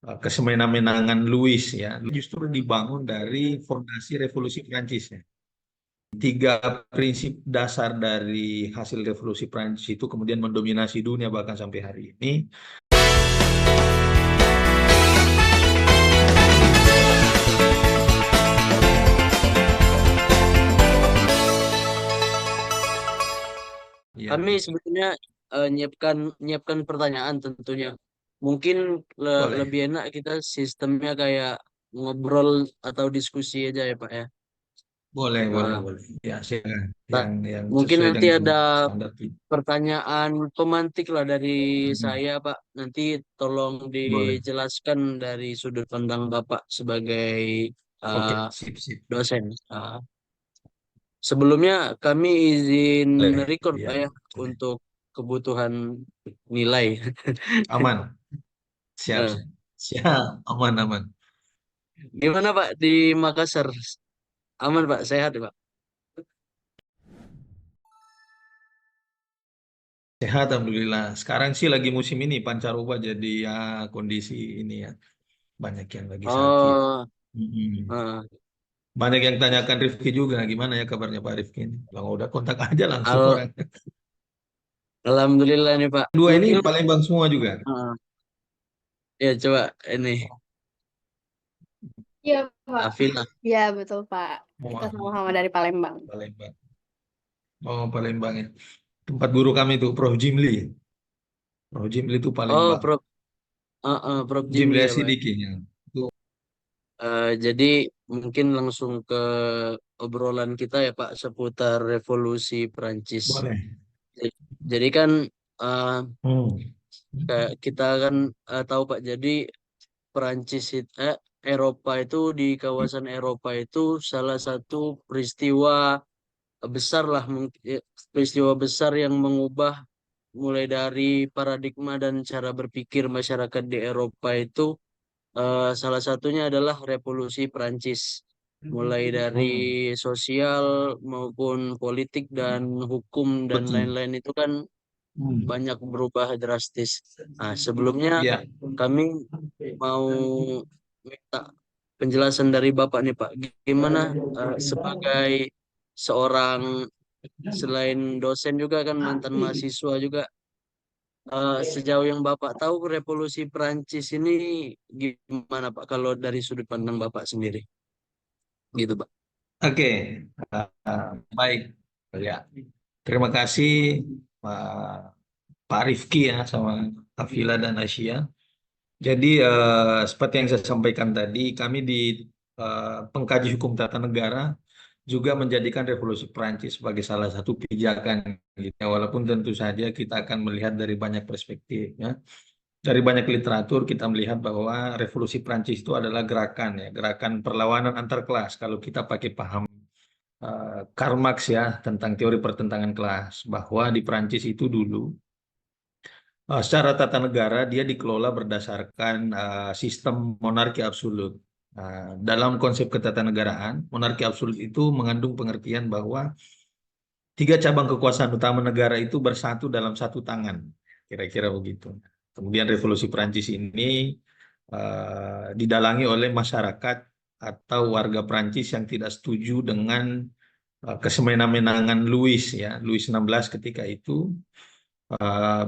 kesemena-menangan Louis ya, justru dibangun dari fondasi revolusi Prancis ya. Tiga prinsip dasar dari hasil revolusi Prancis itu kemudian mendominasi dunia bahkan sampai hari ini. Ya, Kami sebetulnya nyiapkan pertanyaan tentunya. Mungkin boleh, lebih enak kita sistemnya kayak ngobrol atau diskusi aja ya Pak ya. boleh, boleh, Nah, boleh. Ya, silakan. ta- Yang mungkin sesuai nanti dengan ada standar kita. pertanyaan pemantik lah dari Hmm, saya Pak. Nanti tolong boleh. dijelaskan dari sudut pandang Bapak sebagai Oke, uh, sip, sip. dosen. Sebelumnya kami izin Boleh. record Ya, Pak ya boleh. untuk kebutuhan nilai. Aman. Siap, Nah, siap. Siap, aman, aman. gimana Pak di Makassar? Aman Pak, sehat ya Pak? Sehat, alhamdulillah. Sekarang sih lagi musim ini pancaroba jadi ya kondisi ini ya banyak yang lagi sakit. Oh, Mm-mm. eh, Banyak yang tanyakan Rifki juga, gimana ya kabarnya Pak Rifki ini? Kalau udah kontak aja langsung al orang. Alhamdulillah nih Pak. Dua ini Mungkin Palembang semua juga. ya coba ini Iya, Pak. Afila. Iya, betul, Pak. Kita Oh, sama-sama dari Palembang. Palembang. Oh, Palembang ya. Tempat guru kami itu Prof. Jimli. Prof. Jimli itu Oh, Palembang. Prof Jimli Jimli ya Pak. Asidikinya. Itu Jadi mungkin langsung ke obrolan kita ya Pak seputar revolusi Prancis. boleh. Jadi kan eh, Hmm. kayak kita kan tahu Pak. Jadi Perancis itu Eropa itu di kawasan Eropa itu salah satu peristiwa besar lah peristiwa besar yang mengubah mulai dari paradigma dan cara berpikir masyarakat di Eropa itu salah satunya adalah revolusi Perancis mulai dari Hmm. sosial maupun politik dan hukum dan Betul. lain-lain itu kan Hmm. banyak berubah drastis. Nah, sebelumnya Ya. kami mau minta penjelasan dari Bapak nih Pak, gimana sebagai seorang selain dosen juga kan mantan mahasiswa juga sejauh yang Bapak tahu revolusi Perancis ini gimana Pak kalau dari sudut pandang Bapak sendiri gitu Pak. Oke, baik. Ya, terima kasih Pak Pak Rifki ya sama Afila dan Asia. Jadi seperti yang saya sampaikan tadi, kami di pengkaji hukum tata negara juga menjadikan revolusi Prancis sebagai salah satu pijakan gitu. Ya. Walaupun tentu saja kita akan melihat dari banyak perspektif ya. Dari banyak literatur kita melihat bahwa revolusi Prancis itu adalah gerakan ya, gerakan perlawanan antar kelas. Kalau kita pakai paham Karl Marx ya tentang teori pertentangan kelas, bahwa di Prancis itu dulu secara tata negara dia dikelola berdasarkan sistem monarki absolut. Dalam konsep ketatanegaraan, monarki absolut itu mengandung pengertian bahwa tiga cabang kekuasaan utama negara itu bersatu dalam satu tangan, kira-kira begitu. Kemudian revolusi Prancis ini didalangi oleh masyarakat atau warga Prancis yang tidak setuju dengan kesemena-menangan Louis ya, Louis 16 ketika itu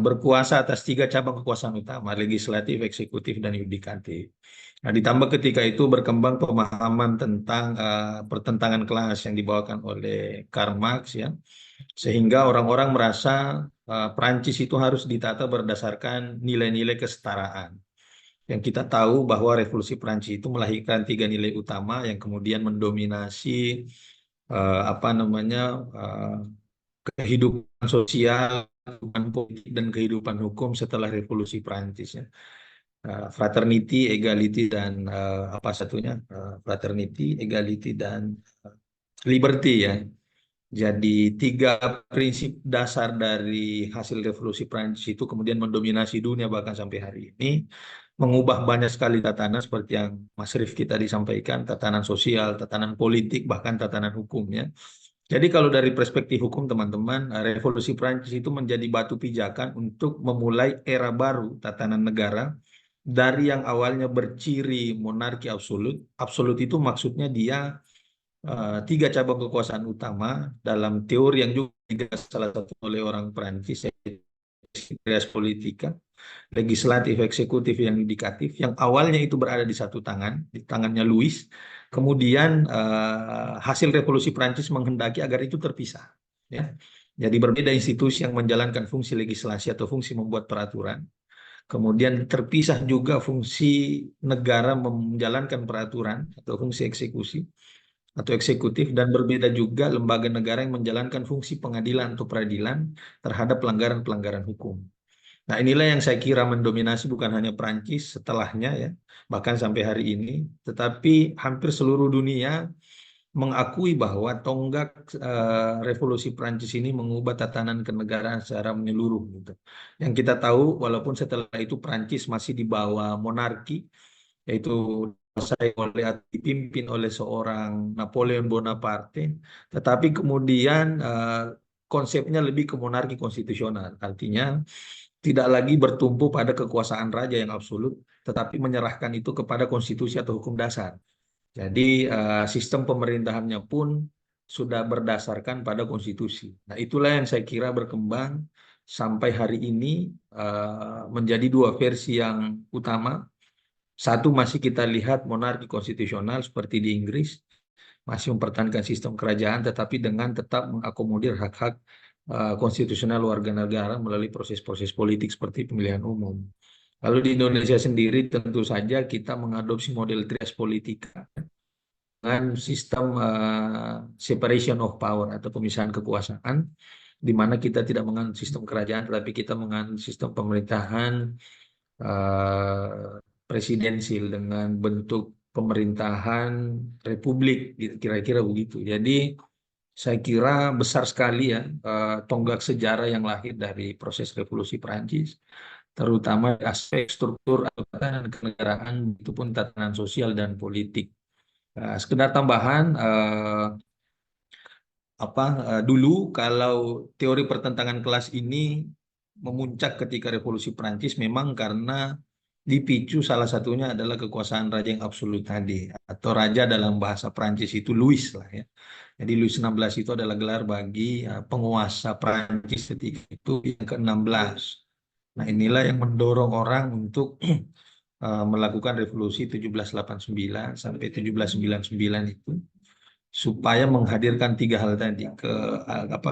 berkuasa atas tiga cabang kekuasaan utama, legislatif, eksekutif, dan yudikatif. Nah, ditambah ketika itu berkembang pemahaman tentang pertentangan kelas yang dibawakan oleh Karl Marx ya, sehingga orang-orang merasa Prancis itu harus ditata berdasarkan nilai-nilai kesetaraan. Yang kita tahu bahwa revolusi Prancis itu melahirkan tiga nilai utama yang kemudian mendominasi apa namanya eh, kehidupan sosial, kehidupan politik, dan kehidupan hukum setelah revolusi Prancis ya. Fraternity, equality, dan apa satunya? Fraternity, equality, dan liberty ya. Jadi tiga prinsip dasar dari hasil revolusi Prancis itu kemudian mendominasi dunia bahkan sampai hari ini, mengubah banyak sekali tatanan seperti yang Mas Rifki tadi sampaikan, tatanan sosial, tatanan politik, bahkan tatanan hukumnya. Jadi kalau dari perspektif hukum teman-teman, revolusi Prancis itu menjadi batu pijakan untuk memulai era baru tatanan negara dari yang awalnya berciri monarki absolut, absolut itu maksudnya dia tiga cabang kekuasaan utama dalam teori yang juga digagas salah satu oleh orang Perancis, yaitu res politika, legislatif, eksekutif, yang yudikatif, yang awalnya itu berada di satu tangan, di tangannya Louis. Kemudian hasil revolusi Prancis menghendaki agar itu terpisah. Ya. Jadi berbeda institusi yang menjalankan fungsi legislasi atau fungsi membuat peraturan. Kemudian terpisah juga fungsi negara menjalankan peraturan atau fungsi eksekusi atau eksekutif, dan berbeda juga lembaga negara yang menjalankan fungsi pengadilan atau peradilan terhadap pelanggaran-pelanggaran hukum. Nah, inilah yang saya kira mendominasi bukan hanya Prancis setelahnya ya, bahkan sampai hari ini, tetapi hampir seluruh dunia mengakui bahwa tonggak revolusi Prancis ini mengubah tatanan kenegaraan secara menyeluruh gitu. Yang kita tahu, walaupun setelah itu Prancis masih di bawah monarki, yaitu dipimpin oleh seorang Napoleon Bonaparte, tetapi kemudian konsepnya lebih ke monarki konstitusional, artinya tidak lagi bertumpu pada kekuasaan raja yang absolut, tetapi menyerahkan itu kepada konstitusi atau hukum dasar. Jadi sistem pemerintahannya pun sudah berdasarkan pada konstitusi. Nah, itulah yang saya kira berkembang sampai hari ini menjadi dua versi yang utama. Satu masih kita lihat monarki konstitusional seperti di Inggris, masih mempertahankan sistem kerajaan, tetapi dengan tetap mengakomodir hak-hak konstitusional warga negara melalui proses-proses politik seperti pemilihan umum. Lalu di Indonesia sendiri tentu saja kita mengadopsi model trias politika dengan sistem separation of power atau pemisahan kekuasaan, di mana kita tidak menganut sistem kerajaan, tetapi kita menganut sistem pemerintahan presidensil dengan bentuk pemerintahan republik, kira-kira begitu. Jadi saya kira besar sekali ya tonggak sejarah yang lahir dari proses revolusi Perancis, terutama aspek struktur dan kenegaraan, itu pun tatanan sosial dan politik. Sekedar tambahan, dulu kalau teori pertentangan kelas ini memuncak ketika revolusi Perancis memang karena dipicu salah satunya adalah kekuasaan raja yang absolut tadi, atau raja dalam bahasa Perancis itu Louis lah ya. Jadi Louis XVI itu adalah gelar bagi penguasa Perancis ketika itu yang ke-16. Nah, inilah yang mendorong orang untuk melakukan revolusi 1789 sampai 1799 itu, supaya menghadirkan tiga hal tadi,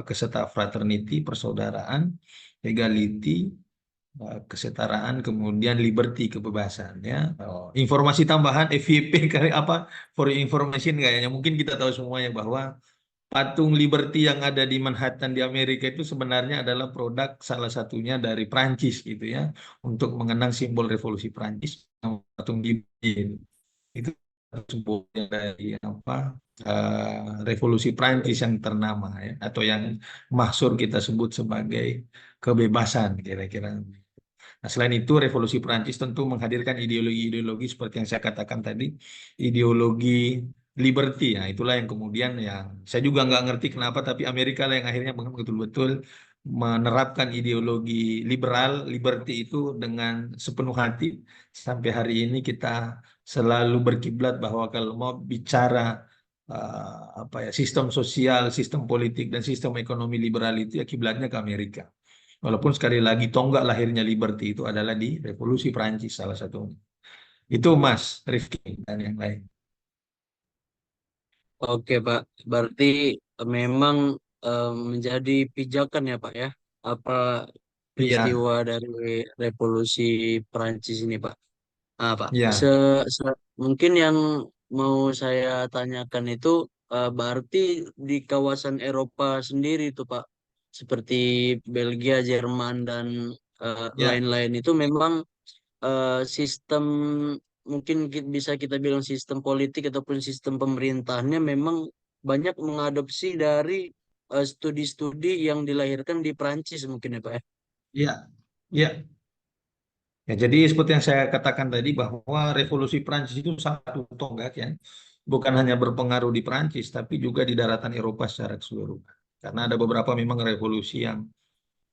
kesetaraan, fraternity, persaudaraan, equality, kesetaraan, kemudian liberty, kebebasan ya. Informasi tambahan FYP kali for your information, kayaknya mungkin kita tahu semuanya bahwa patung Liberty yang ada di Manhattan di Amerika itu sebenarnya adalah produk salah satunya dari Prancis gitu ya, untuk mengenang simbol revolusi Prancis, patung Liberty itu simbolnya dari revolusi Prancis yang ternama ya, atau yang mahsur kita sebut sebagai kebebasan kira-kira. Nah, selain itu, revolusi Prancis tentu menghadirkan ideologi-ideologi seperti yang saya katakan tadi, ideologi liberty. Nah, itulah yang kemudian yang saya juga nggak ngerti kenapa, tapi Amerika lah yang akhirnya betul-betul menerapkan ideologi liberal, liberty itu dengan sepenuh hati. Sampai hari ini kita selalu berkiblat bahwa kalau mau bicara sistem sosial, sistem politik, dan sistem ekonomi liberal itu ya kiblatnya ke Amerika. Walaupun sekali lagi tonggak lahirnya Liberty itu adalah di Revolusi Prancis salah satunya. Itu Mas Rifki dan yang lain. Oke Pak, berarti memang menjadi pijakan ya Pak ya, apa Iya, peristiwa dari revolusi Perancis ini Pak. Pak, iya, mungkin yang mau saya tanyakan itu berarti di kawasan Eropa sendiri itu Pak, seperti Belgia, Jerman dan iya. lain-lain itu memang sistem, mungkin bisa kita bilang sistem politik ataupun sistem pemerintahannya memang banyak mengadopsi dari studi-studi yang dilahirkan di Prancis mungkin ya Pak ya. Iya, iya. Ya, jadi seperti yang saya katakan tadi bahwa revolusi Prancis itu satu tonggak ya, bukan hanya berpengaruh di Prancis, tapi juga di daratan Eropa secara keseluruhan. Karena ada beberapa memang revolusi yang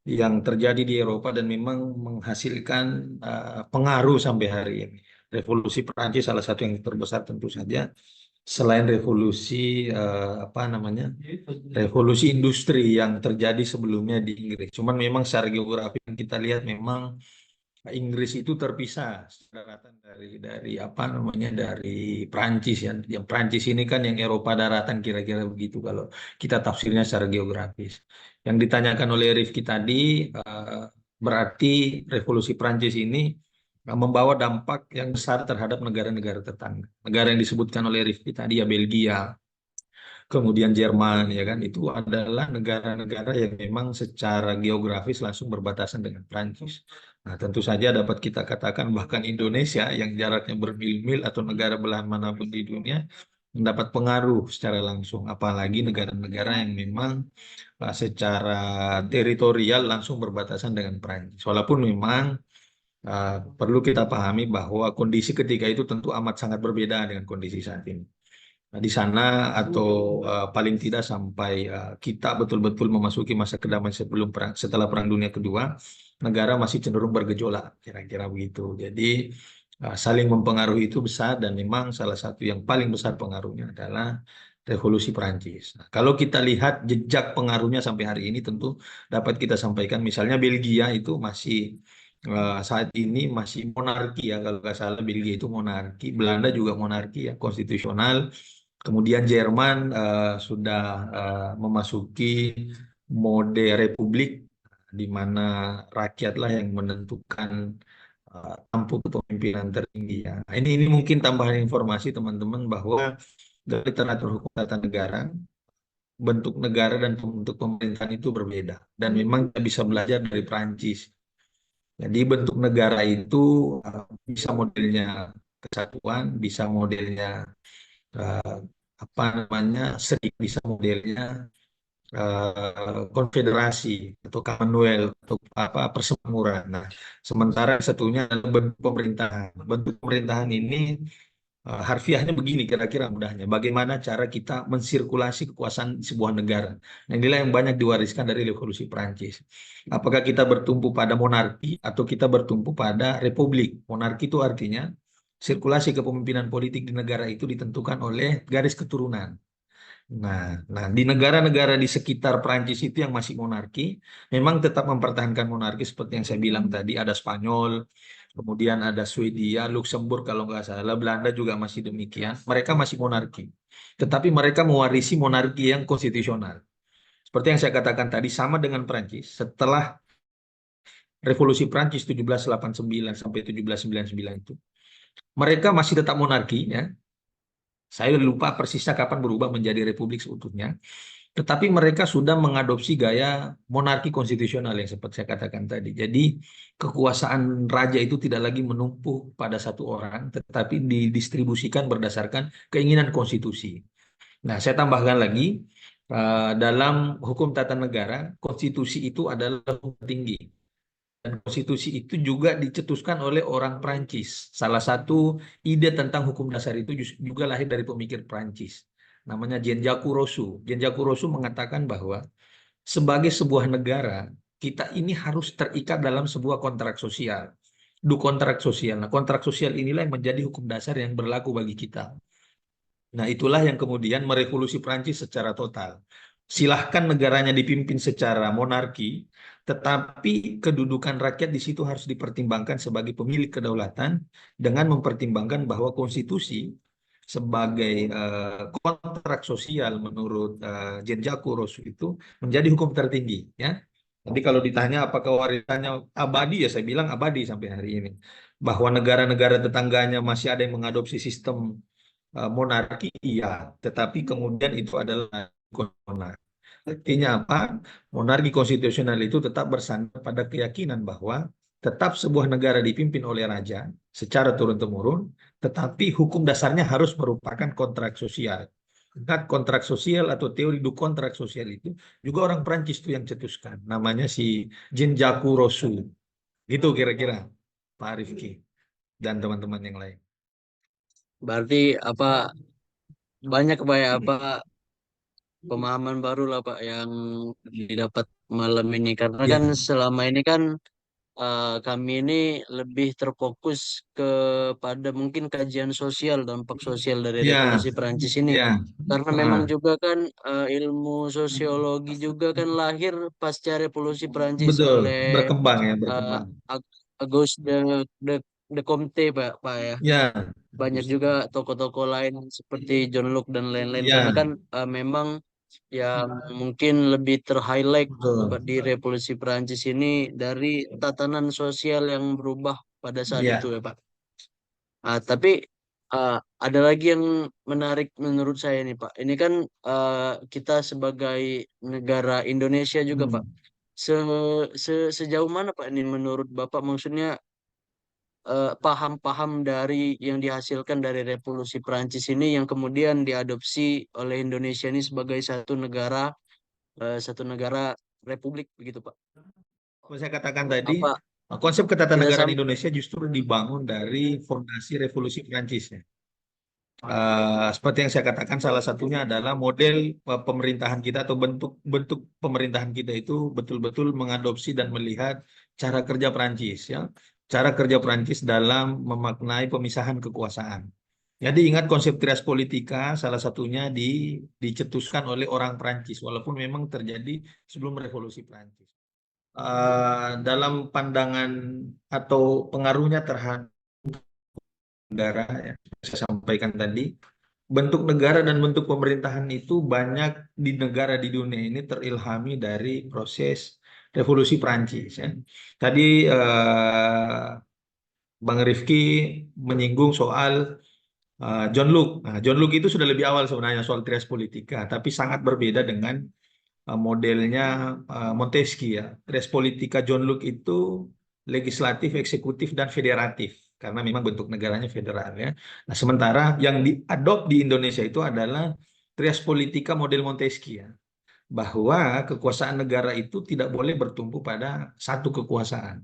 yang terjadi di Eropa dan memang menghasilkan pengaruh sampai hari ini. Revolusi Perancis salah satu yang terbesar tentu saja, selain revolusi apa namanya, revolusi industri yang terjadi sebelumnya di Inggris. Cuman memang secara geografi yang kita lihat memang Inggris itu terpisah daratan dari apa namanya, dari Prancis ya. Yang Prancis ini kan yang Eropa daratan kira-kira begitu kalau kita tafsirnya secara geografis. Yang ditanyakan oleh Rifki tadi berarti revolusi Prancis ini membawa dampak yang besar terhadap negara-negara tetangga. Negara yang disebutkan oleh Rifki tadi ya Belgia, kemudian Jerman ya kan, itu adalah negara-negara yang memang secara geografis langsung berbatasan dengan Prancis. Nah, tentu saja dapat kita katakan bahkan Indonesia yang jaraknya bermil-mil atau negara belahan manapun di dunia mendapat pengaruh secara langsung, apalagi negara-negara yang memang secara teritorial langsung berbatasan dengan Prancis. Walaupun memang perlu kita pahami bahwa kondisi ketika itu tentu amat sangat berbeda dengan kondisi saat ini. Nah, di sana atau paling tidak sampai kita betul-betul memasuki masa kedamaian sebelum perang, setelah Perang Dunia Kedua, negara masih cenderung bergejolak, kira-kira begitu. Jadi saling mempengaruhi itu besar dan memang salah satu yang paling besar pengaruhnya adalah Revolusi Perancis. Nah, kalau kita lihat jejak pengaruhnya sampai hari ini tentu dapat kita sampaikan, misalnya Belgia itu masih saat ini masih monarki ya, kalau nggak salah Belgia itu monarki, Belanda juga monarki ya, konstitusional. Kemudian Jerman sudah memasuki mode republik di mana rakyatlah yang menentukan tampuk kepemimpinan tertinggi ya. Nah, ini mungkin tambahan informasi teman-teman bahwa dari literatur hukum tata negara, bentuk negara dan bentuk pemerintahan itu berbeda dan memang kita bisa belajar dari Prancis. Jadi bentuk negara itu bisa modelnya kesatuan, bisa modelnya eh, apa namanya, bisa modelnya konfederasi atau Commonwealth atau apa persemakmuran. Nah, sementara satunya adalah bentuk pemerintahan. Bentuk pemerintahan ini harfiahnya begini kira-kira mudahnya. Bagaimana cara kita mensirkulasi kekuasaan di sebuah negara. Nah, inilah yang banyak diwariskan dari Revolusi Prancis. Apakah kita bertumpu pada monarki atau kita bertumpu pada republik? Monarki itu artinya sirkulasi kepemimpinan politik di negara itu ditentukan oleh garis keturunan. Nah, di negara-negara di sekitar Prancis itu yang masih monarki, memang tetap mempertahankan monarki seperti yang saya bilang tadi, ada Spanyol, kemudian ada Swedia, Luxembourg kalau nggak salah, Belanda juga masih demikian. Mereka masih monarki, tetapi mereka mewarisi monarki yang konstitusional. Seperti yang saya katakan tadi, sama dengan Prancis, setelah Revolusi Prancis 1789 sampai 1799 itu, mereka masih tetap monarki, ya. Saya lupa persisnya kapan berubah menjadi republik seutuhnya. Tetapi mereka sudah mengadopsi gaya monarki konstitusional yang seperti saya katakan tadi. Jadi kekuasaan raja itu tidak lagi menumpuk pada satu orang, tetapi didistribusikan berdasarkan keinginan konstitusi. Nah, saya tambahkan lagi, dalam hukum tata negara, konstitusi itu adalah hukum tertinggi. Dan konstitusi itu juga dicetuskan oleh orang Prancis. Salah satu ide tentang hukum dasar itu juga lahir dari pemikir Prancis. Namanya Jean-Jacques Rousseau. Jean-Jacques Rousseau mengatakan bahwa sebagai sebuah negara, kita ini harus terikat dalam sebuah kontrak sosial. Kontrak sosial. Nah, kontrak sosial inilah yang menjadi hukum dasar yang berlaku bagi kita. Nah, itulah yang kemudian merevolusi Prancis secara total. Silahkan negaranya dipimpin secara monarki, tetapi kedudukan rakyat di situ harus dipertimbangkan sebagai pemilik kedaulatan dengan mempertimbangkan bahwa konstitusi sebagai kontrak sosial menurut Jean-Jacques Rousseau itu menjadi hukum tertinggi, ya. Jadi kalau ditanya apakah warisannya abadi, ya saya bilang abadi sampai hari ini. Bahwa negara-negara tetangganya masih ada yang mengadopsi sistem monarki, iya, tetapi kemudian itu adalah monarki. Artinya apa? Monarki konstitusional itu tetap bersandar pada keyakinan bahwa tetap sebuah negara dipimpin oleh raja secara turun-temurun, tetapi hukum dasarnya harus merupakan kontrak sosial. Ingat, kontrak sosial atau teori du kontrak sosial itu juga orang Prancis itu yang cetuskan. Namanya si Jean-Jacques Rousseau. Gitu kira-kira, Pak Rifki dan teman-teman yang lain. Berarti apa banyak Pak ya apa pemahaman baru lah Pak yang didapat malam ini. Karena Ya, kan selama ini kan kami ini lebih terfokus kepada mungkin kajian sosial, dampak sosial dari ya, revolusi Perancis ini. ya. Karena memang Ah, juga kan ilmu sosiologi juga kan lahir pasca revolusi Perancis betul, oleh berkembang ya, uh, berkembang. Auguste de, de Comte Pak ya. Ya, Banyak juga tokoh-tokoh lain seperti John Locke dan lain-lain karena ya, kan memang yang mungkin lebih ter-highlight betul. di revolusi Perancis ini dari tatanan sosial yang berubah pada saat itu Ya. ya Pak. Tapi uh, ada lagi yang menarik menurut saya nih Pak. Ini kan kita sebagai negara Indonesia juga Pak. Hmm. Se, sejauh mana Pak ini menurut Bapak maksudnya paham-paham dari yang dihasilkan dari revolusi Perancis ini yang kemudian diadopsi oleh Indonesia ini sebagai satu negara republik begitu Pak. Kalau saya katakan tadi, Apa konsep tidak ketatanegaraan sampai Indonesia justru dibangun dari fondasi revolusi Prancis ya. Seperti yang saya katakan, salah satunya adalah model pemerintahan kita atau bentuk pemerintahan kita itu betul-betul mengadopsi dan melihat cara kerja Prancis ya, cara kerja Prancis dalam memaknai pemisahan kekuasaan. Jadi ingat konsep trias politika salah satunya dicetuskan oleh orang Prancis, walaupun memang terjadi sebelum revolusi Prancis. Dalam pandangan atau pengaruhnya terhadap negara yang saya sampaikan tadi, bentuk negara dan bentuk pemerintahan itu banyak di negara di dunia ini terilhami dari proses revolusi Prancis ya. Tadi Bang Rifki menyinggung soal John Locke. Nah, John Locke itu sudah lebih awal sebenarnya soal trias politika, tapi sangat berbeda dengan modelnya Montesquieu ya. Res politika John Locke itu legislatif, eksekutif, dan federatif karena memang bentuk negaranya federal ya. Nah, sementara yang diadop di Indonesia itu adalah trias politika model Montesquieu ya, bahwa kekuasaan negara itu tidak boleh bertumpu pada satu kekuasaan.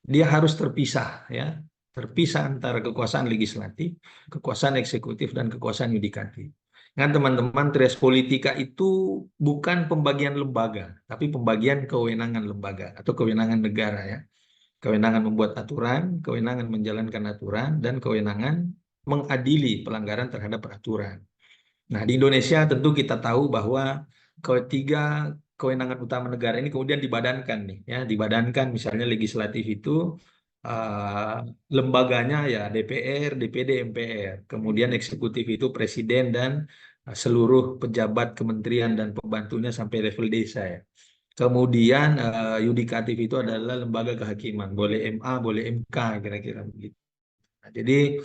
Dia harus terpisah ya, terpisah antara kekuasaan legislatif, kekuasaan eksekutif, dan kekuasaan yudikatif. Kan teman-teman, trias politika itu bukan pembagian lembaga, tapi pembagian kewenangan lembaga atau kewenangan negara ya. Kewenangan membuat aturan, kewenangan menjalankan aturan, dan kewenangan mengadili pelanggaran terhadap peraturan. Nah, di Indonesia tentu kita tahu bahwa ketiga kewenangan utama negara ini kemudian dibadankan nih, ya, dibadankan misalnya legislatif itu eh, lembaganya ya DPR, DPD, MPR. Kemudian eksekutif itu presiden dan seluruh pejabat kementerian dan pembantunya sampai level desa ya. Kemudian yudikatif itu adalah lembaga kehakiman, boleh MA, boleh MK kira-kira begitu. Nah, jadi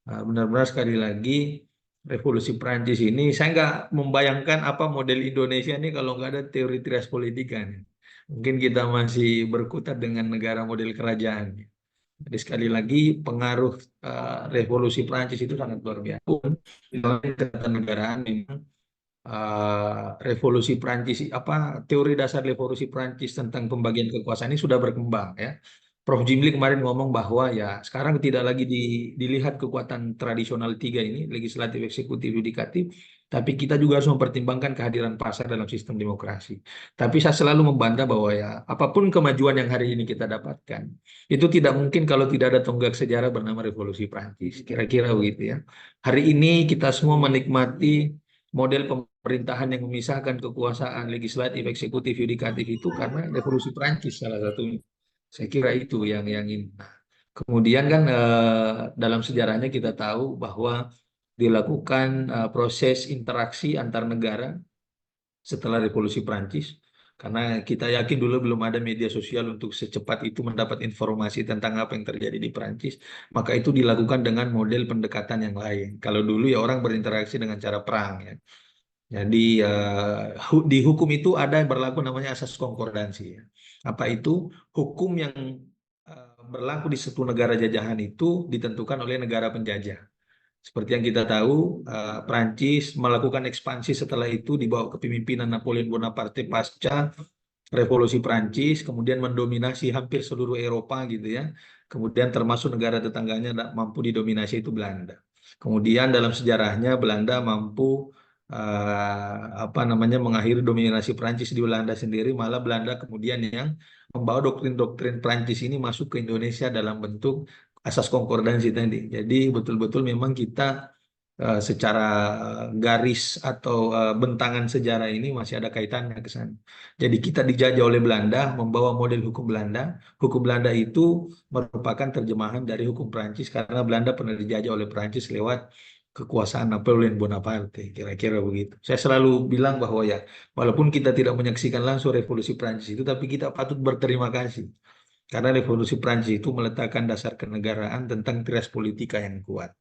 benar-benar sekali lagi revolusi Prancis ini saya nggak membayangkan apa model Indonesia ini kalau nggak ada teori trias politika nih. Mungkin kita masih berkutat dengan negara model kerajaan. Jadi sekali lagi pengaruh revolusi Prancis itu sangat luar biasa. Dalam ketatanegaraan memang revolusi Prancis apa teori dasar revolusi Prancis tentang pembagian kekuasaan ini sudah berkembang ya. Prof. Jimli kemarin ngomong bahwa ya sekarang tidak lagi dilihat kekuatan tradisional tiga ini, legislatif, eksekutif, yudikatif, tapi kita juga harus mempertimbangkan kehadiran pasar dalam sistem demokrasi. Tapi saya selalu membantah bahwa ya apapun kemajuan yang hari ini kita dapatkan, itu tidak mungkin kalau tidak ada tonggak sejarah bernama revolusi Prancis. Kira-kira begitu ya. Hari ini kita semua menikmati model pemerintahan yang memisahkan kekuasaan legislatif, eksekutif, yudikatif itu karena revolusi Prancis salah satunya. Saya kira itu yang ini. Nah, kemudian kan dalam sejarahnya kita tahu bahwa dilakukan proses interaksi antar negara setelah revolusi Prancis. Karena kita yakin dulu belum ada media sosial untuk secepat itu mendapat informasi tentang apa yang terjadi di Prancis. Maka itu dilakukan dengan model pendekatan yang lain. Kalau dulu ya orang berinteraksi dengan cara perang ya. Jadi di hukum itu ada yang berlaku namanya asas konkordansi ya. Apa itu? Hukum yang berlaku di satu negara jajahan itu ditentukan oleh negara penjajah. Seperti yang kita tahu, Prancis melakukan ekspansi setelah itu di bawah kepemimpinan Napoleon Bonaparte pasca Revolusi Prancis, kemudian mendominasi hampir seluruh Eropa gitu ya. Kemudian termasuk negara tetangganya mampu didominasi itu Belanda. Kemudian dalam sejarahnya Belanda mampu apa namanya mengakhiri dominasi Prancis di Belanda sendiri, malah Belanda kemudian yang membawa doktrin-doktrin Prancis ini masuk ke Indonesia dalam bentuk asas konkordansi tadi. Jadi betul-betul memang kita secara garis atau bentangan sejarah ini masih ada kaitannya ke sana. Jadi kita dijajah oleh Belanda, membawa model hukum Belanda. Hukum Belanda itu merupakan terjemahan dari hukum Prancis karena Belanda pernah dijajah oleh Prancis lewat kekuasaan Napoleon Bonaparte, kira-kira begitu. Saya selalu bilang bahwa ya, walaupun kita tidak menyaksikan langsung revolusi Prancis itu, tapi kita patut berterima kasih. Karena revolusi Prancis itu meletakkan dasar kenegaraan tentang trias politika yang kuat.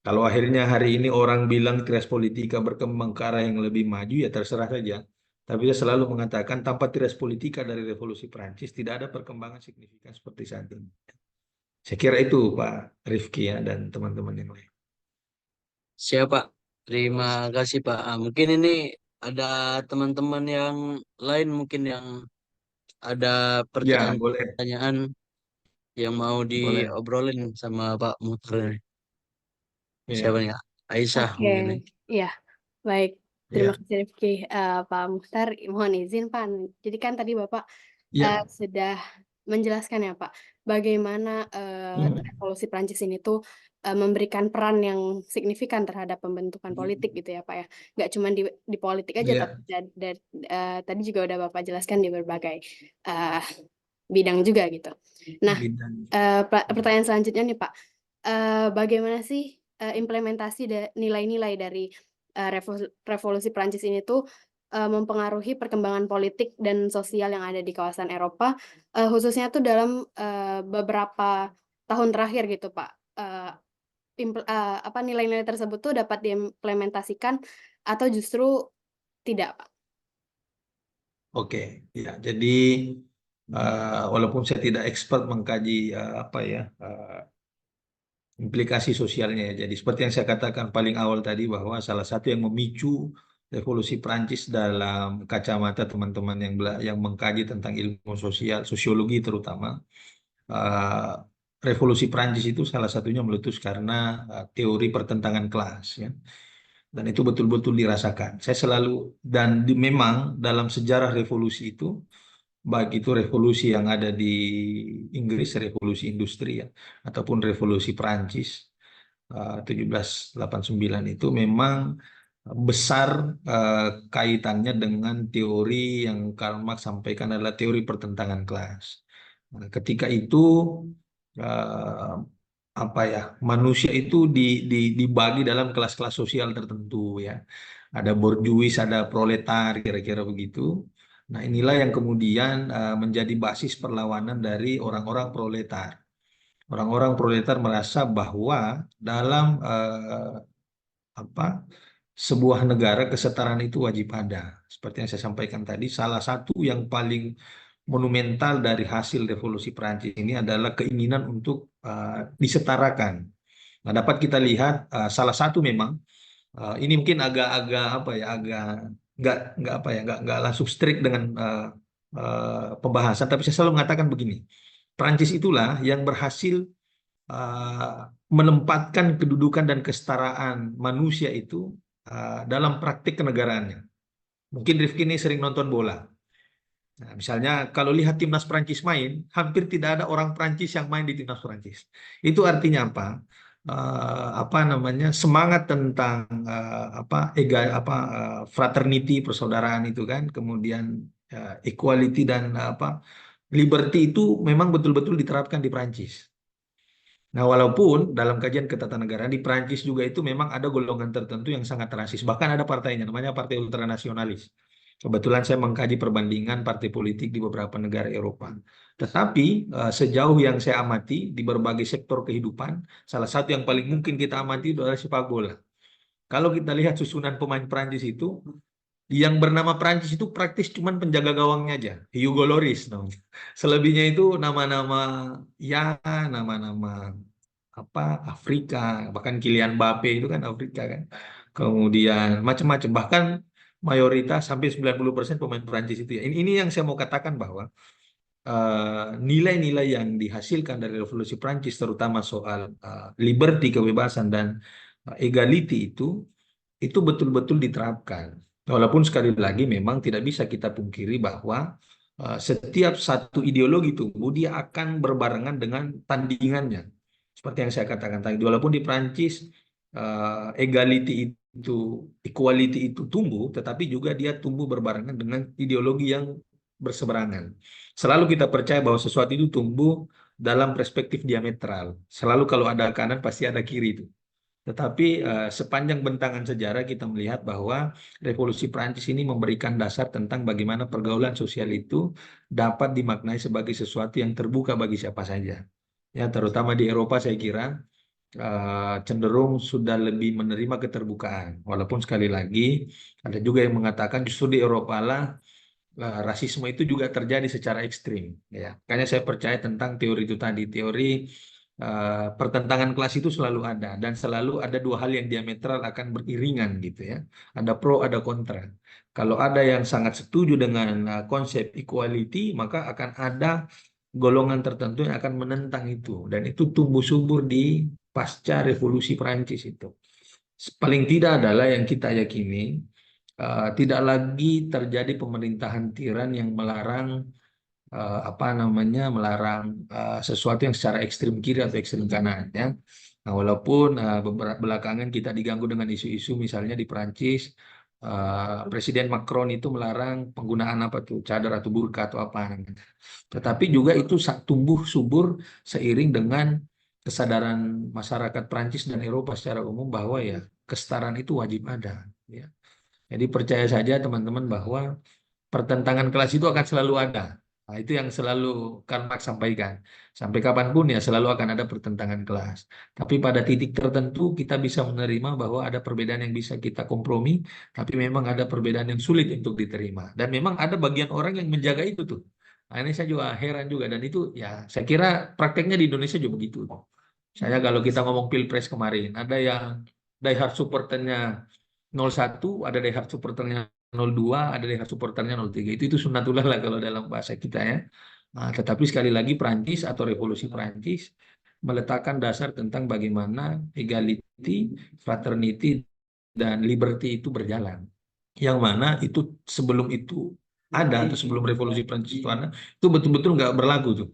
Kalau akhirnya hari ini orang bilang trias politika berkembang ke arah yang lebih maju, ya terserah saja. Tapi saya selalu mengatakan tanpa trias politika dari revolusi Prancis tidak ada perkembangan signifikan seperti saat ini. Saya kira itu Pak Rifki ya dan teman-teman yang lain. Siap, Pak. Terima kasih, Pak. Mungkin ini ada teman-teman yang lain mungkin yang ada Ya, boleh. pertanyaan yang mau Boleh. diobrolin sama Pak Mutar. Siapa Ya, nih, Kak? Aisyah Oke, mungkin nih. iya, baik. Terima ya, kasih Rifki. Pak Mukhtar, mohon izin Pak. Jadi kan tadi Bapak ya. sudah menjelaskan ya Pak, bagaimana Hmm. revolusi Prancis ini tuh memberikan peran yang signifikan terhadap pembentukan politik gitu ya Pak ya. Nggak cuma di politik aja, tapi Ya, tadi juga udah Bapak jelaskan di berbagai eh, bidang juga gitu. Nah, bidang. pertanyaan selanjutnya nih Pak, bagaimana sih implementasi nilai-nilai dari revolusi Prancis ini tuh mempengaruhi perkembangan politik dan sosial yang ada di kawasan Eropa, khususnya tuh dalam beberapa tahun terakhir gitu Pak. Apa nilai-nilai tersebut tuh dapat diimplementasikan atau justru tidak Pak? Oke, ya. Jadi walaupun saya tidak expert mengkaji apa ya implikasi sosialnya ya. Jadi seperti yang saya katakan paling awal tadi bahwa salah satu yang memicu revolusi Prancis dalam kacamata teman-teman yang mengkaji tentang ilmu sosial, sosiologi terutama, eh, revolusi Prancis itu salah satunya meletus karena teori pertentangan kelas ya. Dan itu betul-betul dirasakan. Saya selalu memang dalam sejarah revolusi itu baik itu revolusi yang ada di Inggris, revolusi industri ya, ataupun revolusi Prancis 1789 itu memang besar eh, kaitannya dengan teori yang Karl Marx sampaikan adalah teori pertentangan kelas. Nah, ketika itu eh, apa ya manusia itu dibagi dalam kelas-kelas sosial tertentu ya. Ada borjuis, ada proletar, kira-kira begitu. Nah, inilah yang kemudian menjadi basis perlawanan dari orang-orang proletar. Orang-orang proletar merasa bahwa dalam apa sebuah negara kesetaraan itu wajib ada. Seperti yang saya sampaikan tadi, salah satu yang paling monumental dari hasil revolusi Perancis ini adalah keinginan untuk disetarakan. Nah, dapat kita lihat salah satu memang ini mungkin agak-agak apa ya, agak nggak apa ya, nggak langsung strict dengan pembahasan, tapi saya selalu mengatakan begini, Prancis itulah yang berhasil uh, menempatkan kedudukan dan kesetaraan manusia itu dalam praktik kenegaraannya. Mungkin Rifki ini sering nonton bola. Nah, misalnya kalau lihat timnas Prancis main, hampir tidak ada orang Prancis yang main di timnas Prancis. Itu artinya apa? Apa namanya semangat tentang fraternity persaudaraan itu kan, kemudian equality dan liberty itu memang betul-betul diterapkan di Prancis. Nah, walaupun dalam kajian ketatanegaraan di Prancis juga itu memang ada golongan tertentu yang sangat rasis. Bahkan ada partainya, namanya Partai Ultranasionalis. Kebetulan saya mengkaji perbandingan partai politik di beberapa negara Eropa. Tetapi sejauh yang saya amati di berbagai sektor kehidupan, salah satu yang paling mungkin kita amati itu adalah sepak bola. Kalau kita lihat susunan pemain Prancis itu, yang bernama Prancis itu praktis cuman penjaga gawangnya aja, Hugo Lloris namanya. Selebihnya itu nama-nama ya nama-nama apa Afrika, bahkan Kylian Mbappe itu kan Afrika kan. Kemudian macam-macam, bahkan mayoritas sampai 90% pemain Prancis itu ya. Ini yang saya mau katakan bahwa nilai-nilai yang dihasilkan dari revolusi Prancis terutama soal liberty kebebasan dan equality itu itu betul-betul diterapkan. Walaupun sekali lagi memang tidak bisa kita pungkiri bahwa setiap satu ideologi tumbuh dia akan berbarengan dengan tandingannya. Seperti yang saya katakan tadi, walaupun di Prancis equality itu tumbuh, tetapi juga dia tumbuh berbarengan dengan ideologi yang berseberangan. Selalu kita percaya bahwa sesuatu itu tumbuh dalam perspektif diametral. Selalu kalau ada kanan pasti ada kiri itu. Tetapi sepanjang bentangan sejarah kita melihat bahwa revolusi Prancis ini memberikan dasar tentang bagaimana pergaulan sosial itu dapat dimaknai sebagai sesuatu yang terbuka bagi siapa saja. Ya, terutama di Eropa saya kira cenderung sudah lebih menerima keterbukaan. Walaupun sekali lagi ada juga yang mengatakan justru di Eropa lah rasisme itu juga terjadi secara ekstrim. Ya, makanya saya percaya tentang teori itu tadi, teori pertentangan kelas itu selalu ada dan selalu ada dua hal yang diametral akan beriringan gitu ya. Ada pro, ada kontra. Kalau ada yang sangat setuju dengan konsep equality, maka akan ada golongan tertentu yang akan menentang itu dan itu tumbuh subur di pasca revolusi Prancis itu. Paling tidak adalah yang kita yakini tidak lagi terjadi pemerintahan tiran yang melarang sesuatu yang secara ekstrim kiri atau ekstrim kanan ya. Nah, walaupun belakangan kita diganggu dengan isu-isu misalnya di Perancis Presiden Macron itu melarang penggunaan apa tuh cadar atau burka atau apa namanya. Tetapi juga itu tumbuh subur seiring dengan kesadaran masyarakat Perancis dan Eropa secara umum bahwa ya kesetaraan itu wajib ada ya. Jadi percaya saja teman-teman bahwa pertentangan kelas itu akan selalu ada. Nah, itu yang selalu Karl Marx sampaikan. Sampai kapanpun ya selalu akan ada pertentangan kelas. Tapi pada titik tertentu kita bisa menerima bahwa ada perbedaan yang bisa kita kompromi, tapi memang ada perbedaan yang sulit untuk diterima. Dan memang ada bagian orang yang menjaga itu tuh. Nah, ini saya juga heran juga. Dan itu ya saya kira prakteknya di Indonesia juga begitu. Saya kalau kita ngomong Pilpres kemarin, ada yang diehard supporternya 01, ada diehard supporternya 02, ada diehard supporternya 03. Itu sunnatullah lah kalau dalam bahasa kita ya. Nah, tetapi sekali lagi Prancis atau revolusi Prancis meletakkan dasar tentang bagaimana equality, fraternity, dan liberty itu berjalan. Yang mana itu sebelum itu ada atau sebelum revolusi Prancis itu ada, itu betul-betul nggak berlaku tuh.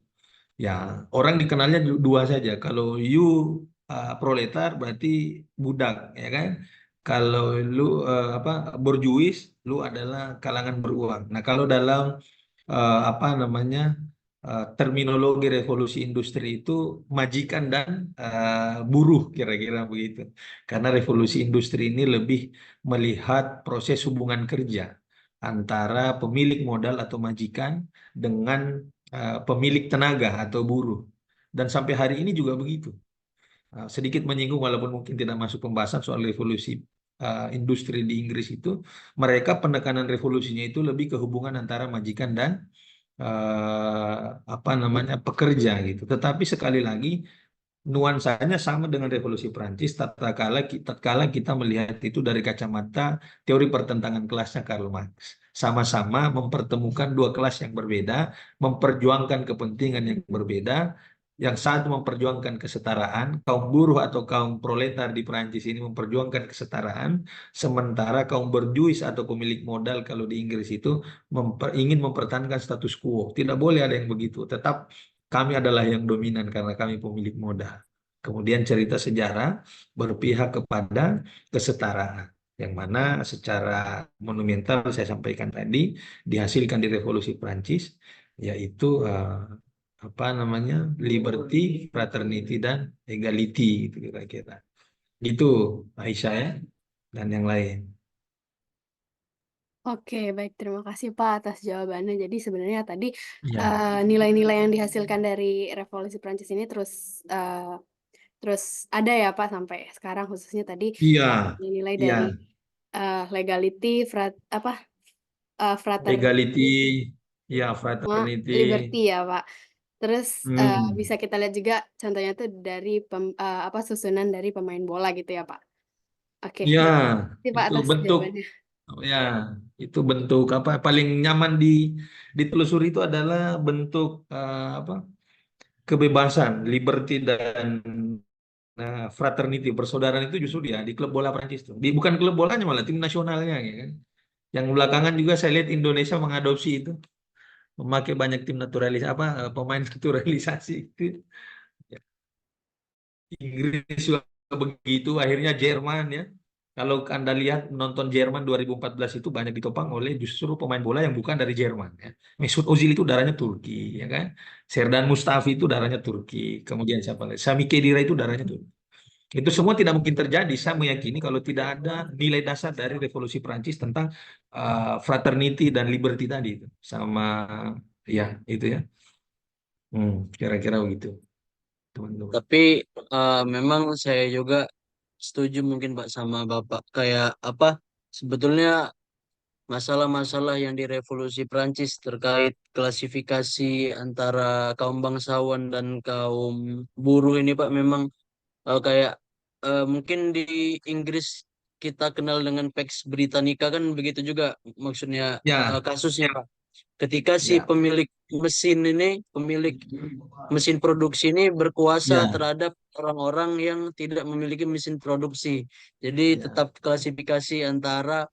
Ya, orang dikenalnya dua saja. Kalau you proletar berarti budak, ya kan? Kalau lu borjuis, lu adalah kalangan beruang. Nah, kalau dalam terminologi revolusi industri itu majikan dan buruh kira-kira begitu. Karena revolusi industri ini lebih melihat proses hubungan kerja antara pemilik modal atau majikan dengan pemilik tenaga atau buruh. Dan sampai hari ini juga begitu. Sedikit menyinggung walaupun mungkin tidak masuk pembahasan soal revolusi industri di Inggris itu, mereka penekanan revolusinya itu lebih ke hubungan antara majikan dan pekerja gitu. Tetapi sekali lagi nuansanya sama dengan revolusi Prancis tatkala kita melihat itu dari kacamata teori pertentangan kelasnya Karl Marx. Sama-sama mempertemukan dua kelas yang berbeda, memperjuangkan kepentingan yang berbeda. Yang satu memperjuangkan kesetaraan, kaum buruh atau kaum proletar di Prancis ini memperjuangkan kesetaraan, sementara kaum berjuis atau pemilik modal kalau di Inggris itu ingin mempertahankan status quo. Tidak boleh ada yang begitu. Tetap kami adalah yang dominan karena kami pemilik modal. Kemudian cerita sejarah berpihak kepada kesetaraan, yang mana secara monumental saya sampaikan tadi dihasilkan di Revolusi Prancis, yaitu liberty, fraternity, dan equality itu kira-kira. Itu Aisyah ya, dan yang lain. Oke, baik. Terima kasih Pak atas jawabannya. Jadi sebenarnya tadi Ya, nilai-nilai yang dihasilkan dari Revolusi Prancis ini terus ada ya Pak sampai sekarang, khususnya tadi iya, nilai iya. dari legality, fraternity, Equality, ya sama fraternity. liberty ya Pak. Terus bisa Hmm. kita lihat juga contohnya tuh dari susunan dari pemain bola gitu ya Pak. Oke, Ya, baik. Terima kasih Pak itu atas bentuk, jawabannya. ya, itu bentuk apa paling nyaman ditelusuri itu adalah bentuk kebebasan, liberty dan Nah, fraternity, persaudaraan itu justru dia di klub bola Prancis tuh. Bukan klub bolanya malah tim nasionalnya ya kan. Yang belakangan juga saya lihat Indonesia mengadopsi itu, memakai banyak tim naturalis apa pemain naturalisasi itu. Ya, Inggris juga begitu, akhirnya Jerman ya. Kalau Anda lihat nonton Jerman 2014 itu banyak ditopang oleh justru pemain bola yang bukan dari Jerman ya. Mesut Ozil itu darahnya Turki ya kan. Serdan Mustafi itu darahnya Turki. Kemudian siapa lagi? Sami Khedira itu darahnya Turki. Itu semua tidak mungkin terjadi. Saya meyakini kalau tidak ada nilai dasar dari revolusi Prancis tentang fraternity dan liberty tadi itu. Sama ya itu ya. Kira-kira begitu, teman-teman. Tapi memang saya juga setuju mungkin Pak sama Bapak kayak apa sebetulnya masalah-masalah yang di revolusi Prancis terkait klasifikasi antara kaum bangsawan dan kaum buruh ini Pak memang kayak mungkin di Inggris kita kenal dengan Pax Britannica kan begitu juga maksudnya Ya, kasusnya Pak. Ketika si ya, pemilik mesin ini, pemilik mesin produksi ini berkuasa ya, terhadap orang-orang yang tidak memiliki mesin produksi. Jadi ya. tetap klasifikasi antara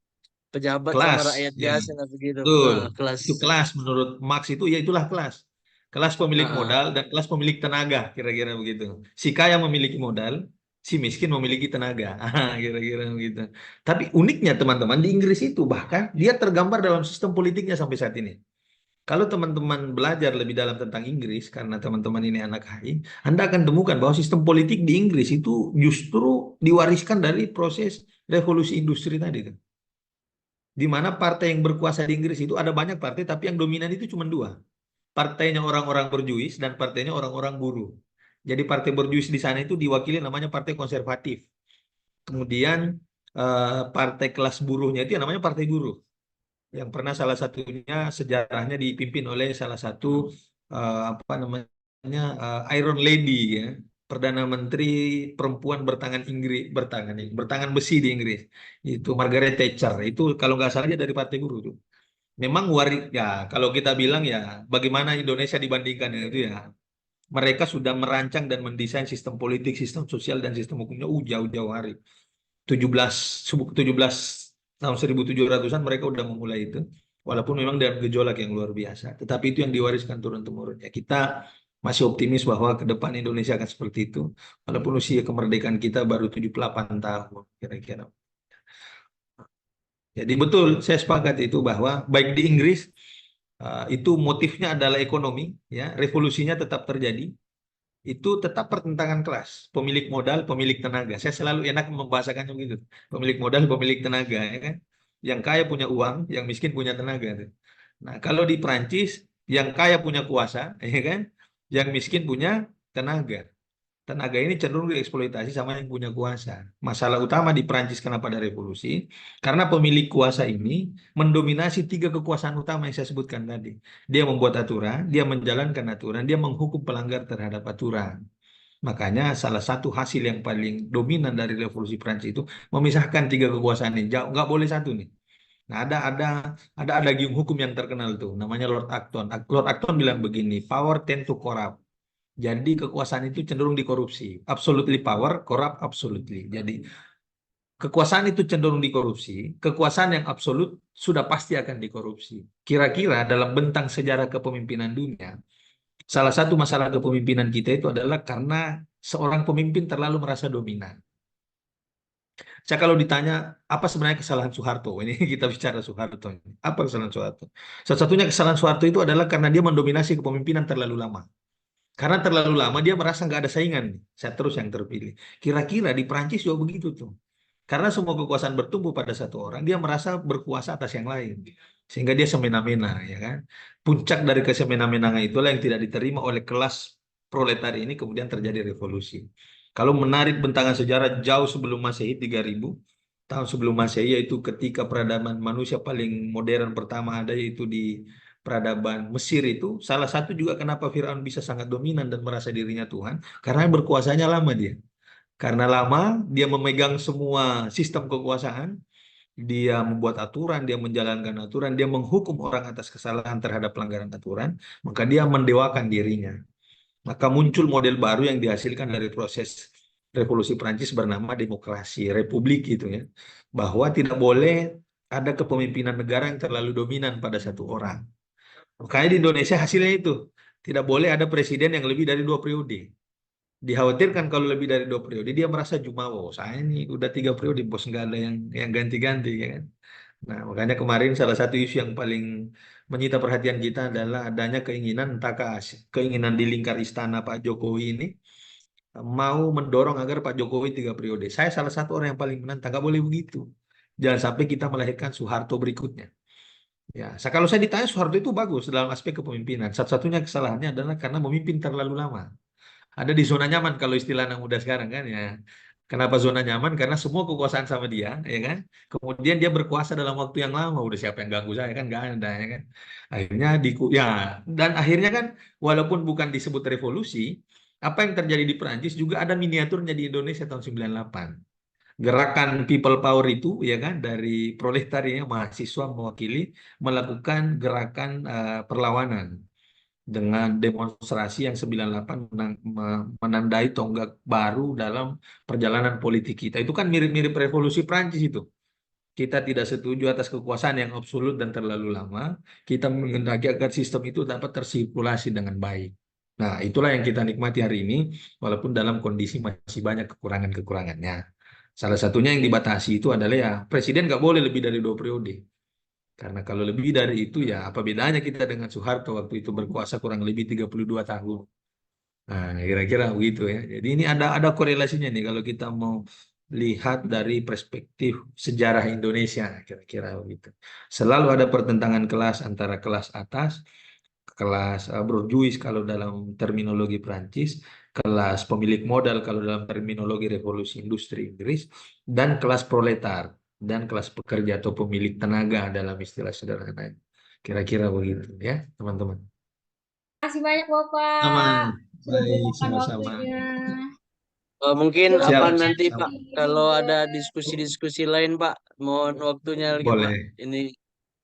pejabat sama Kelas, rakyat ya. biasa lah begitu. Betul. Kelas. Itu kelas menurut Marx itu ya itulah kelas. Kelas pemilik Heeh. modal dan kelas pemilik tenaga, kira-kira begitu. Si kaya memiliki modal, si miskin memiliki tenaga. Kira-kira begitu. Tapi uniknya teman-teman di Inggris itu bahkan dia tergambar dalam sistem politiknya sampai saat ini. Kalau teman-teman belajar lebih dalam tentang Inggris, karena teman-teman ini anak HI, Anda akan temukan bahwa sistem politik di Inggris itu justru diwariskan dari proses revolusi industri tadi tuh. Di mana partai yang berkuasa di Inggris itu ada banyak partai, tapi yang dominan itu cuma dua. Partainya orang-orang berjuis dan partainya orang-orang buruh. Jadi partai berjuis di sana itu diwakili namanya partai konservatif. Kemudian partai kelas buruhnya itu yang namanya partai buruh. Yang pernah salah satunya sejarahnya dipimpin oleh salah satu apa namanya Iron Lady ya. Perdana Menteri perempuan bertangan Inggris, bertangan besi di Inggris. Itu Margaret Thatcher. Itu kalau nggak salah dia dari partai buruh tuh. Memang ya kalau kita bilang ya bagaimana Indonesia dibandingkan dengan itu ya. Mereka sudah merancang dan mendesain sistem politik, sistem sosial dan sistem hukumnya jauh-jauh hari. 17 17 tahun 1700-an mereka udah memulai itu. Walaupun memang dalam gejolak yang luar biasa, tetapi itu yang diwariskan turun-temurun. Ya, kita masih optimis bahwa ke depan Indonesia akan seperti itu. Walaupun usia kemerdekaan kita baru 78 tahun kira-kira. Jadi betul, saya sepakat itu bahwa baik di Inggris itu motifnya adalah ekonomi, ya revolusinya tetap terjadi, itu tetap pertentangan kelas, pemilik modal, pemilik tenaga. Saya selalu enak membahasakannya begitu, pemilik modal, pemilik tenaga, ya kan? Yang kaya punya uang, yang miskin punya tenaga. Tuh. Nah, kalau di Prancis, yang kaya punya kuasa, ya kan? Yang miskin punya tenaga. Tenaga ini cenderung dieksploitasi sama yang punya kuasa. Masalah utama di Prancis kenapa ada revolusi? Karena pemilik kuasa ini mendominasi tiga kekuasaan utama yang saya sebutkan tadi. Dia membuat aturan, dia menjalankan aturan, dia menghukum pelanggar terhadap aturan. Makanya salah satu hasil yang paling dominan dari revolusi Prancis itu memisahkan tiga kekuasaan ini. Jauh, nggak boleh satu nih. Nah, ada gium hukum yang terkenal tuh, namanya Lord Acton. Lord Acton bilang begini, power tend to corrupt. Jadi kekuasaan itu cenderung dikorupsi. Absolutely power, corrupt absolutely. Jadi kekuasaan itu cenderung dikorupsi. Kekuasaan yang absolut sudah pasti akan dikorupsi. Kira-kira dalam bentang sejarah kepemimpinan dunia, salah satu masalah kepemimpinan kita itu adalah karena seorang pemimpin terlalu merasa dominan. Saya kalau ditanya apa sebenarnya kesalahan Soeharto, ini kita bicara Soeharto. Apa kesalahan Soeharto? Salah satunya kesalahan Soeharto itu adalah karena dia mendominasi kepemimpinan terlalu lama. Karena terlalu lama dia merasa nggak ada saingan nih. Saya terus yang terpilih. Kira-kira di Prancis juga begitu tuh. Karena semua kekuasaan bertumbuh pada satu orang, dia merasa berkuasa atas yang lain. Sehingga dia semena-mena, ya kan? Puncak dari kesemena-menangan itulah yang tidak diterima oleh kelas proletariat ini kemudian terjadi revolusi. Kalau menarik bentangan sejarah jauh sebelum Masehi 3000 tahun sebelum Masehi yaitu ketika peradaban manusia paling modern pertama ada yaitu di peradaban Mesir itu salah satu juga kenapa Firaun bisa sangat dominan dan merasa dirinya Tuhan karena berkuasanya lama dia. Karena lama dia memegang semua sistem kekuasaan, dia membuat aturan, dia menjalankan aturan, dia menghukum orang atas kesalahan terhadap pelanggaran aturan, maka dia mendewakan dirinya. Maka muncul model baru yang dihasilkan dari proses revolusi Prancis bernama demokrasi republik gitu ya, bahwa tidak boleh ada kepemimpinan negara yang terlalu dominan pada satu orang. Makanya di Indonesia hasilnya itu tidak boleh ada presiden yang lebih dari 2 periode. Dikhawatirkan kalau lebih dari 2 periode dia merasa jumawa. Saya ini udah 3 periode bos, nggak ada yang ganti-ganti ya kan. Nah, makanya kemarin salah satu isu yang paling menyita perhatian kita adalah adanya keinginan, entahkah keinginan di lingkar istana Pak Jokowi ini mau mendorong agar Pak Jokowi 3 periode. Saya salah satu orang yang paling menentang, nggak boleh begitu. Jangan sampai kita melahirkan Soeharto berikutnya. Ya, kalau saya ditanya Soeharto itu bagus dalam aspek kepemimpinan. Satu-satunya kesalahannya adalah karena memimpin terlalu lama. Ada di zona nyaman kalau istilah anak muda sekarang kan ya. Kenapa zona nyaman? Karena semua kekuasaan sama dia, ya kan? Kemudian dia berkuasa dalam waktu yang lama. Udah siapa yang ganggu saya kan? Gak ada, ya kan? Akhirnya ya, dan akhirnya kan walaupun bukan disebut revolusi, apa yang terjadi di Perancis juga ada miniaturnya di Indonesia tahun 98. Gerakan people power itu ya kan dari proletariat mahasiswa mewakili melakukan gerakan perlawanan dengan demonstrasi yang 98 menandai tonggak baru dalam perjalanan politik kita. Itu kan mirip-mirip revolusi Prancis itu. Kita tidak setuju atas kekuasaan yang absolut dan terlalu lama. Kita menghendaki agar sistem itu dapat tersirkulasi dengan baik. Nah, itulah yang kita nikmati hari ini, walaupun dalam kondisi masih banyak kekurangan-kekurangannya. Salah satunya yang dibatasi itu adalah ya, presiden nggak boleh lebih dari 2 periode. Karena kalau lebih dari itu ya apa bedanya kita dengan Soeharto waktu itu berkuasa kurang lebih 32 tahun. Nah, kira-kira begitu ya. Jadi ini ada korelasinya nih kalau kita mau lihat dari perspektif sejarah Indonesia, kira-kira begitu. Selalu ada pertentangan kelas antara kelas atas, kelas bourgeois kalau dalam terminologi Prancis, kelas pemilik modal kalau dalam terminologi revolusi industri Inggris, dan kelas proletar dan kelas pekerja atau pemilik tenaga dalam istilah sederhana. Kira-kira begitu ya, teman-teman. Terima kasih banyak Bapak. Aman. Sudah Baik, berikan sama-sama. waktunya. Mungkin Siap, apa Siap. nanti siap. Pak, kalau ada diskusi-diskusi lain Pak, mohon waktunya lagi Pak. Boleh. Ini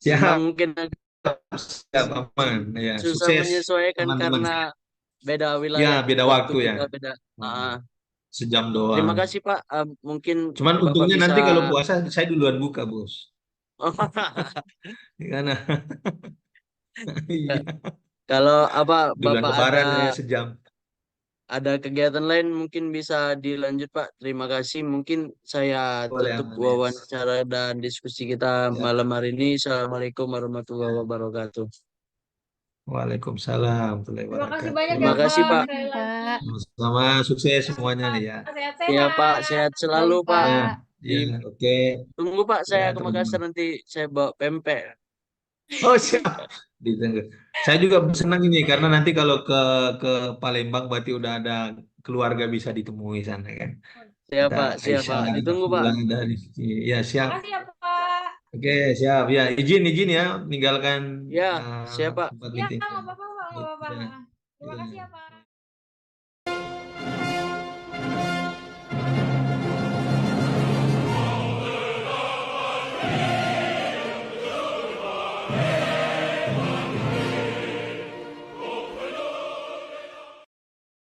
Siap, memang mungkin agak siap, aman. Ya, susah sukses menyesuaikan teman-teman. karena beda Ya, wilayah, beda waktu waktu ya. kita beda. Hmm, Sejam doang. Terima kasih Pak. Mungkin Cuman Bapak untungnya bisa. nanti kalau puasa saya duluan buka, Bos. Karena iya, Kalau apa duluan Bapak lebaran ya sejam. ada kegiatan lain mungkin bisa dilanjut Pak. Terima kasih. Mungkin saya Boleh tutup aman ya. wawancara dan diskusi kita Ya. malam hari ini. Assalamualaikum warahmatullahi wabarakatuh. Waalaikumsalam warahmatullahi Terima kasih wabarakatuh. banyak Terima ya kasih Pak. Pak. Sekali Pak. lagi. Sama-sama, sukses semuanya ya. Ya Sehat-sehat. Pak, sehat selalu Baik, Pak. Ya, Pak. ya, oke. Tunggu Pak, Ya, saya ke Makassar teman-teman. nanti saya bawa pempek. Oh, siap. Ditunggu. Saya juga senang ini karena nanti kalau ke Palembang berarti udah ada keluarga bisa ditemui sana kan. Siap Ada Pak, siap Aisyah, Pak. ada Ditunggu Pak. Fulan, ada Rizky. Ya, siap. Makasih ya Pak. Oke, siap. Ya, izin ya meninggalkan Ya, siap Pak. tempat Ya, meeting. nggak apa-apa Pak, nggak apa-apa. Ya, Terima ya. kasih ya Pak.